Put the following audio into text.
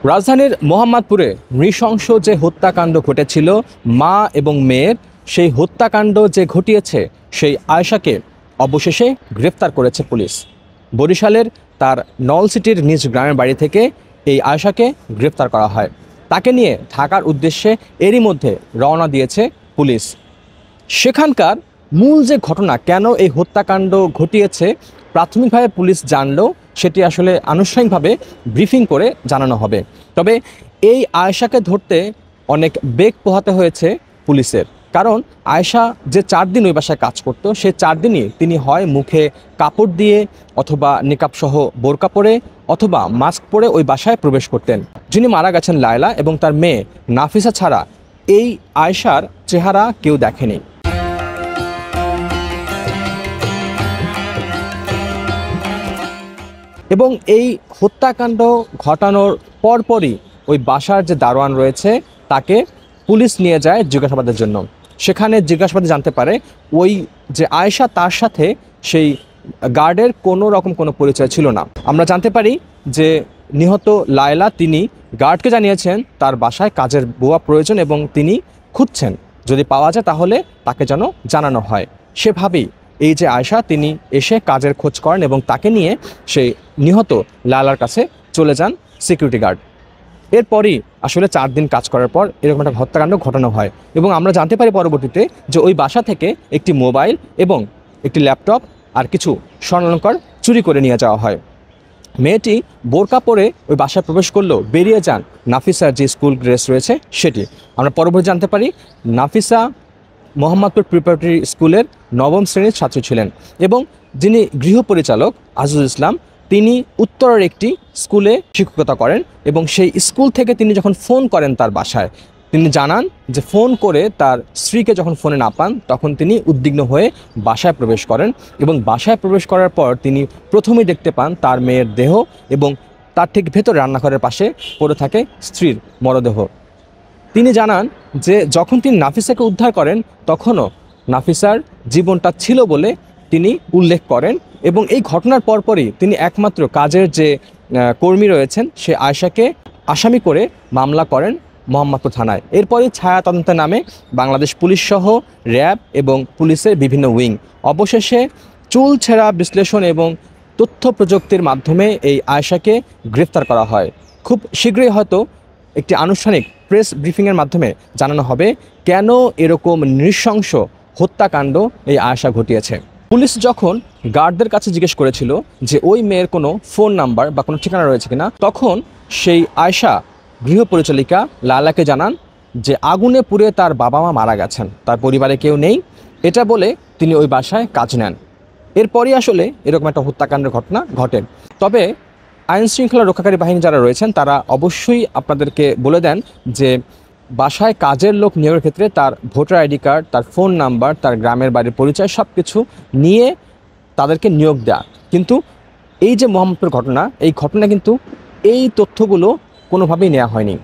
রাজধানীর মোহাম্মদপুরে নৃশংস যে হত্যাকাণ্ড ঘটেছিল মা এবং মেয়ের, সেই হত্যাকাণ্ড যে ঘটিয়েছে সেই আয়েশাকে অবশেষে গ্রেফতার করেছে পুলিশ। বরিশালের তার নলসিটির নিজ গ্রামের বাড়ি থেকে এই আয়েশাকে গ্রেফতার করা হয়। তাকে নিয়ে ঢাকার উদ্দেশ্যে এরই মধ্যে রওনা দিয়েছে পুলিশ। সেখানকার মূল যে ঘটনা, কেন এই হত্যাকাণ্ড ঘটিয়েছে, প্রাথমিকভাবে পুলিশ জানলেও সেটি আসলে আনুষ্ঠানিকভাবে ব্রিফিং করে জানানো হবে। তবে এই আয়েশাকে ধরতে অনেক বেগ পোহাতে হয়েছে পুলিশের, কারণ আয়েশা যে 4 দিন ওই বাসায় কাজ করতো, সে 4 দিনই তিনি হয় মুখে কাপড় দিয়ে অথবা নিকাবসহ বোরকা পরে অথবা মাস্ক পরে ওই বাসায় প্রবেশ করতেন। যিনি মারা গেছেন লায়লা এবং তার মেয়ে নাফিসা ছাড়া এই আয়েশার চেহারা কেউ দেখেনি। এবং এই হত্যাকাণ্ড ঘটানোর পরপরই ওই বাসার যে দারোয়ান রয়েছে তাকে পুলিশ নিয়ে যায় জিজ্ঞাসাবাদের জন্য। সেখানে জিজ্ঞাসাবাদে জানতে পারে ওই যে আয়েশা, তার সাথে সেই গার্ডের কোনো রকম কোনো পরিচয় ছিল না। আমরা জানতে পারি যে নিহত লায়লা তিনি গার্ডকে জানিয়েছেন তার বাসায় কাজের বুয়া প্রয়োজন এবং তিনি খুঁজছেন, যদি পাওয়া যায় তাহলে তাকে যেন জানানো হয়। সেভাবেই এই যে আয়েশা, তিনি এসে কাজের খোঁজ করেন এবং তাকে নিয়ে সেই নিহত লায়লার কাছে চলে যান সিকিউরিটি গার্ড। এরপরই আসলে 4 দিন কাজ করার পর এরকম একটা হত্যাকাণ্ড ঘটানো হয় এবং আমরা জানতে পারি পরবর্তীতে যে ওই বাসা থেকে একটি মোবাইল এবং একটি ল্যাপটপ আর কিছু স্বর্ণালংকার চুরি করে নিয়ে যাওয়া হয়। মেয়েটি বোরকা পরে ওই বাসায় প্রবেশ করলেও বেরিয়ে যান নাফিসার যে স্কুল ড্রেস রয়েছে সেটি। আমরা পরবর্তী জানতে পারি নাফিসা মোহাম্মদপুর প্রিপারেটরি স্কুলের 9ম শ্রেণীর ছাত্রী ছিলেন এবং যিনি গৃহপরিচালক আজিজুল ইসলাম, তিনি উত্তরের একটি স্কুলে শিক্ষকতা করেন এবং সেই স্কুল থেকে তিনি যখন ফোন করেন তার বাসায়, তিনি জানান যে ফোন করে তার স্ত্রীকে যখন ফোনে না পান তখন তিনি উদ্বিগ্ন হয়ে বাসায় প্রবেশ করেন এবং বাসায় প্রবেশ করার পর তিনি প্রথমেই দেখতে পান তার মেয়ের দেহ এবং তার ঠিক ভেতরে রান্নাঘরের পাশে পড়ে থাকে স্ত্রীর মরদেহ। তিনি জানান যে যখন তিনি নাফিসাকে উদ্ধার করেন তখনও নাফিসার জীবনটা ছিল বলে তিনি উল্লেখ করেন এবং এই ঘটনার পরপরই তিনি একমাত্র কাজের যে কর্মী রয়েছেন সে আয়েশাকে আসামি করে মামলা করেন মোহাম্মদপুর থানায়। এরপরই ছায়া তদন্তের নামে বাংলাদেশ পুলিশ সহ র্যাব এবং পুলিশের বিভিন্ন উইং অবশেষে চুলছেঁড়া বিশ্লেষণ এবং তথ্য প্রযুক্তির মাধ্যমে এই আয়েশাকে গ্রেফতার করা হয়। খুব শীঘ্রই হয়তো একটি আনুষ্ঠানিক প্রেস ব্রিফিংয়ের মাধ্যমে জানানো হবে কেন এরকম নৃশংস হত্যাকাণ্ড এই আয়েশা ঘটিয়েছে। পুলিশ যখন গার্ডদের কাছে জিজ্ঞেস করেছিল যে ওই মেয়ের কোনো ফোন নাম্বার বা কোনো ঠিকানা রয়েছে কিনা, তখন সেই আয়েশা গৃহপরিচালিকা লায়লাকে জানান যে আগুনে পুড়ে তার বাবা মা মারা গেছেন, তার পরিবারে কেউ নেই, এটা বলে তিনি ওই বাসায় কাজ নেন। এরপরই আসলে এরকম একটা হত্যাকাণ্ডের ঘটনা ঘটে। তবে আইনশৃঙ্খলা রক্ষাকারী বাহিনী যারা রয়েছেন তারা অবশ্যই আপনাদেরকে বলে দেন যে বাসায় কাজের লোক নিয়োগের ক্ষেত্রে তার ভোটার আইডি কার্ড, তার ফোন নাম্বার, তার গ্রামের বাড়ির পরিচয় সব কিছু নিয়ে তাদেরকে নিয়োগ দেয়া। কিন্তু এই যে মোহাম্মদপুর ঘটনা, এই ঘটনা কিন্তু এই তথ্যগুলো কোনোভাবেই নেওয়া হয়নি।